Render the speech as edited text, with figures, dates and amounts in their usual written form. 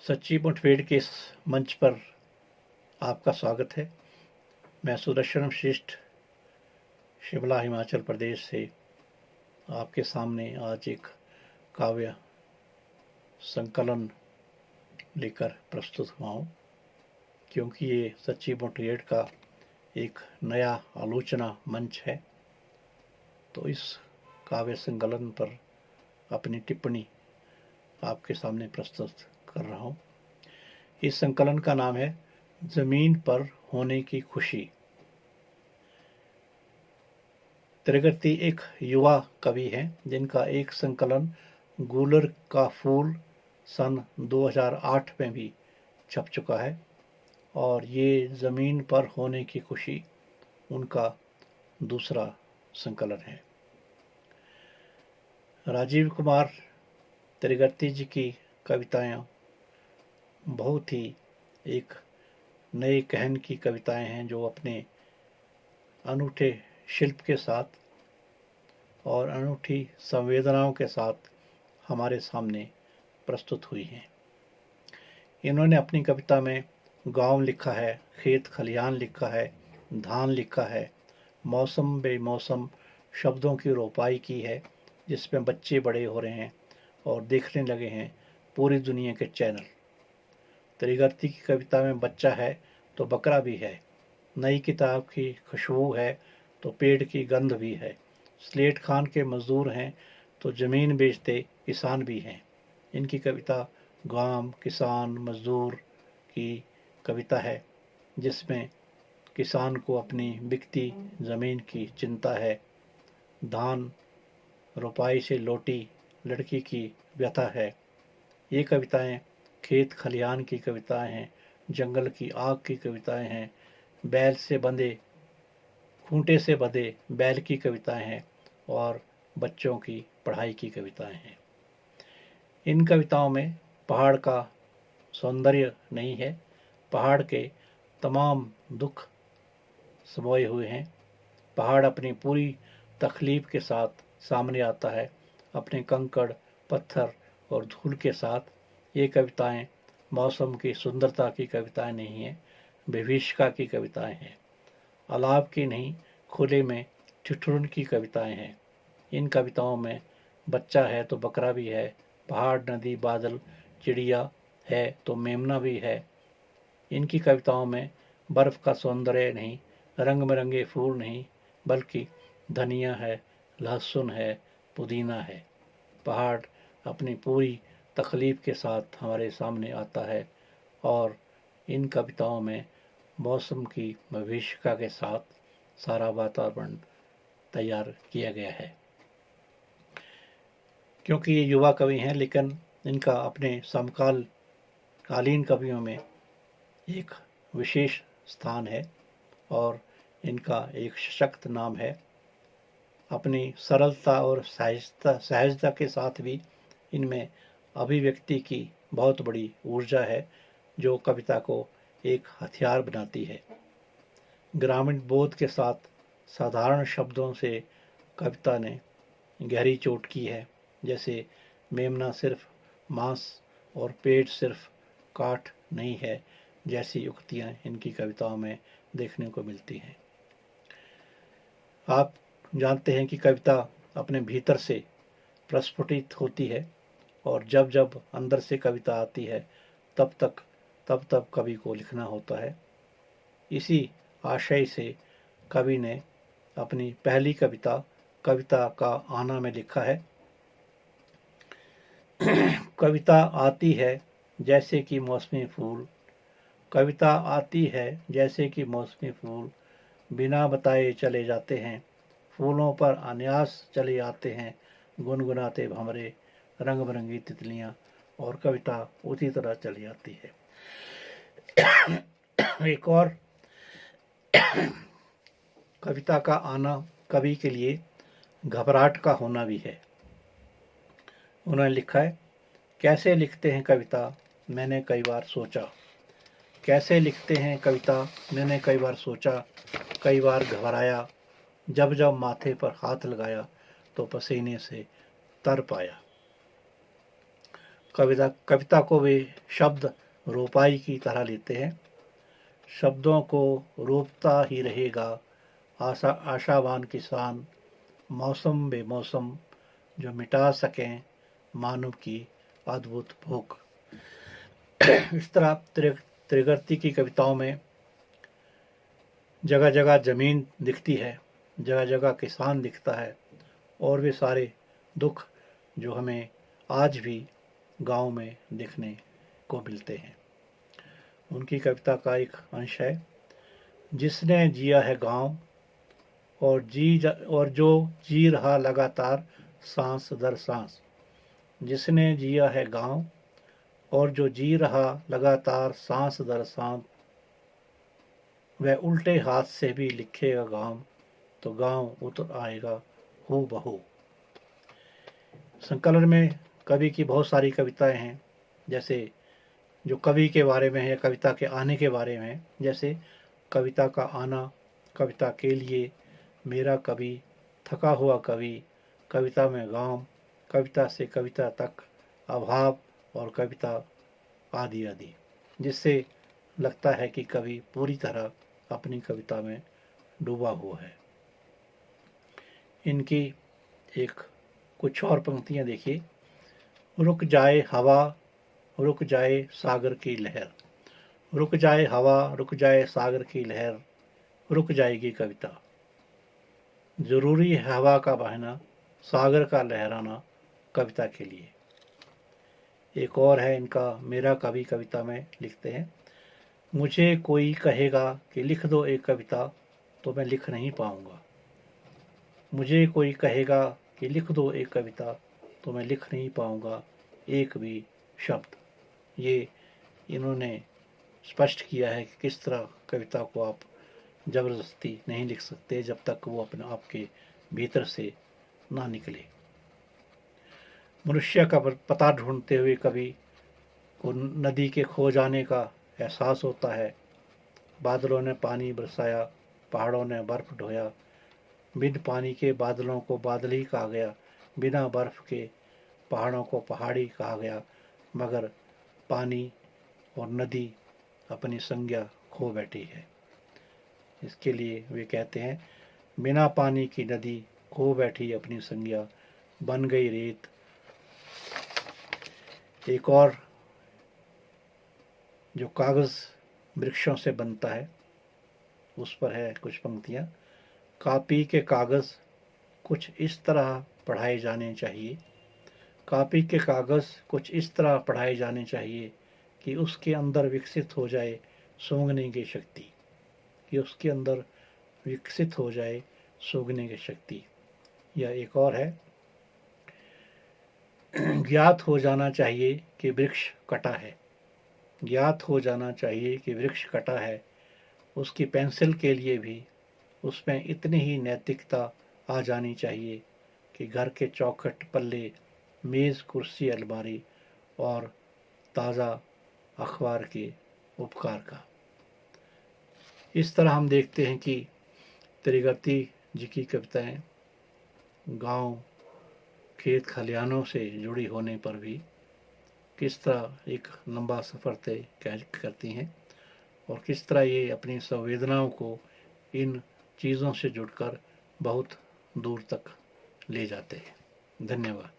सच्ची मुठभेड़ के इस मंच पर आपका स्वागत है। मैं सुदर्शन श्रेष्ठ शिमला हिमाचल प्रदेश से आपके सामने आज एक काव्य संकलन लेकर प्रस्तुत हुआ हूँ, क्योंकि ये सच्ची मुठभेड़ का एक नया आलोचना मंच है। तो इस काव्य संकलन पर अपनी टिप्पणी आपके सामने प्रस्तुत कर रहा हूँ। इस संकलन का नाम है जमीन पर होने की खुशी। त्रिगर्ती एक युवा कवि हैं जिनका एक संकलन गूलर का फूल सन 2008 में भी छप चुका है, और ये जमीन पर होने की खुशी उनका दूसरा संकलन है। राजीव कुमार त्रिगर्ती जी की कविताएं बहुत ही एक नए कहन की कविताएं हैं, जो अपने अनूठे शिल्प के साथ और अनूठी संवेदनाओं के साथ हमारे सामने प्रस्तुत हुई हैं। इन्होंने अपनी कविता में गांव लिखा है, खेत खलिहान लिखा है, धान लिखा है, मौसम बेमौसम शब्दों की रोपाई की है, जिसमें बच्चे बड़े हो रहे हैं और देखने लगे हैं पूरी दुनिया के चैनल। त्रिगर्ती की कविता में बच्चा है तो बकरा भी है, नई किताब की खुशबू है तो पेड़ की गंध भी है, स्लेट खान के मजदूर हैं तो ज़मीन बेचते किसान भी हैं। इनकी कविता गांव, किसान, मजदूर की कविता है, जिसमें किसान को अपनी बिकती ज़मीन की चिंता है, धान रोपाई से लौटी लड़की की व्यथा है। ये कविताएं खेत खलिहान की कविताएं हैं, जंगल की आग की कविताएं हैं, बैल से बंधे खूंटे से बंधे बैल की कविताएं हैं और बच्चों की पढ़ाई की कविताएं हैं। इन कविताओं में पहाड़ का सौंदर्य नहीं है, पहाड़ के तमाम दुख समोए हुए हैं। पहाड़ अपनी पूरी तकलीफ के साथ सामने आता है, अपने कंकड़, पत्थर और धूल के साथ। ये कविताएं मौसम की सुंदरता की कविताएं नहीं हैं, विभीषिका की कविताएं हैं, अलाप की नहीं, खुले में ठिठुरन की कविताएं हैं। इन कविताओं में बच्चा है तो बकरा भी है, पहाड़, नदी, बादल, चिड़िया है तो मेमना भी है। इनकी कविताओं में बर्फ़ का सौंदर्य नहीं, रंग बिरंगे फूल नहीं, बल्कि धनिया है, लहसुन है, पुदीना है। पहाड़ अपनी पूरी तकलीफ के साथ हमारे सामने आता है, और इन कविताओं में मौसम की विभीषिका के साथ सारा वातावरण तैयार किया गया है। क्योंकि ये युवा कवि हैं, लेकिन इनका अपने समकालीन कवियों में एक विशेष स्थान है और इनका एक सशक्त नाम है। अपनी सरलता और सहजता के साथ भी इनमें अभिव्यक्ति की बहुत बड़ी ऊर्जा है, जो कविता को एक हथियार बनाती है। ग्रामीण बोध के साथ साधारण शब्दों से कविता ने गहरी चोट की है, जैसे मेमना सिर्फ मांस और पेट सिर्फ काठ नहीं है जैसी युक्तियाँ इनकी कविताओं में देखने को मिलती हैं। आप जानते हैं कि कविता अपने भीतर से प्रस्फुटित होती है, और जब जब अंदर से कविता आती है तब कवि को लिखना होता है। इसी आशय से कवि ने अपनी पहली कविता का आना में लिखा है। कविता आती है जैसे कि मौसमी फूल, कविता आती है जैसे कि मौसमी फूल, बिना बताए चले जाते हैं, फूलों पर अनायास चले आते हैं, गुनगुनाते भंवरे रंग बिरंगी तितलियाँ, और कविता उसी तरह चली आती है। एक और कविता का आना कवि के लिए घबराहट का होना भी है। उन्होंने लिखा है, कैसे लिखते हैं कविता मैंने कई बार सोचा, कैसे लिखते हैं कविता मैंने कई बार सोचा, कई बार घबराया, जब जब माथे पर हाथ लगाया तो पसीने से तर पाया। कविता को वे शब्द रोपाई की तरह लेते हैं। शब्दों को रोपता ही रहेगा आशावान किसान, मौसम बेमौसम जो मिटा सकें मानव की अद्भुत भूख। इस तरह त्रिगर्ती की कविताओं में जगह जगह ज़मीन दिखती है, जगह जगह किसान दिखता है, और वे सारे दुख जो हमें आज भी गांव में देखने को मिलते हैं। उनकी कविता का एक अंश है, जिसने जिया है गांव और जो जी रहा लगातार सांस दर सांस। जिसने जिया है गांव और जो जी रहा लगातार सांस दर सांस, वह उल्टे हाथ से भी लिखेगा गांव, तो गांव उतर आएगा हू बहू। संकलन में कवि की बहुत सारी कविताएं हैं, जैसे जो कवि के बारे में है, कविता के आने के बारे में, जैसे कविता का आना, कविता के लिए, मेरा कवि, थका हुआ कवि, कविता में गांव, कविता से कविता तक, अभाव और कविता आदि आदि, जिससे लगता है कि कवि पूरी तरह अपनी कविता में डूबा हुआ है। इनकी एक कुछ और पंक्तियां देखिए। रुक जाए हवा, रुक जाए सागर की लहर, रुक जाए हवा, रुक जाए सागर की लहर, रुक जाएगी कविता। जरूरी है हवा का बहना, सागर का लहराना कविता के लिए। एक और है इनका, मेरा कवि कविता में लिखते हैं, मुझे कोई कहेगा कि लिख दो एक कविता तो मैं लिख नहीं पाऊंगा। मुझे कोई कहेगा कि लिख दो एक कविता तो मैं लिख नहीं पाऊंगा एक भी शब्द। ये इन्होंने स्पष्ट किया है कि किस तरह कविता को आप ज़बरदस्ती नहीं लिख सकते जब तक वो अपने आपके भीतर से ना निकले। मनुष्य का पता ढूंढते हुए कवि को नदी के खो जाने का एहसास होता है। बादलों ने पानी बरसाया, पहाड़ों ने बर्फ ढोया, बिन पानी के बादलों को बादल ही कहा गया, बिना बर्फ के पहाड़ों को पहाड़ी कहा गया, मगर पानी और नदी अपनी संज्ञा खो बैठी है। इसके लिए वे कहते हैं, बिना पानी की नदी खो बैठी अपनी संज्ञा, बन गई रेत। एक और जो कागज़ वृक्षों से बनता है उस पर है कुछ पंक्तियाँ। कापी के कागज़ कुछ इस तरह पढ़ाए जाने चाहिए, कापी के कागज़ कुछ इस तरह पढ़ाए जाने चाहिए कि उसके अंदर विकसित हो जाए सूंघने की शक्ति, कि उसके अंदर विकसित हो जाए सूंघने की शक्ति। या एक और है, ज्ञात हो जाना चाहिए कि वृक्ष कटा है, ज्ञात हो जाना चाहिए कि वृक्ष कटा है, उसकी पेंसिल के लिए भी उसमें इतनी ही नैतिकता आ जानी चाहिए कि घर के चौखट, पल्ले, मेज़, कुर्सी, अलमारी और ताज़ा अखबार के उपकार का। इस तरह हम देखते हैं कि त्रिगर्ती जी की कविताएं गांव, खेत खलिहानों से जुड़ी होने पर भी किस तरह एक लंबा सफ़र तय करती हैं और किस तरह ये अपनी संवेदनाओं को इन चीज़ों से जुड़कर बहुत दूर तक ले जाते हैं। धन्यवाद।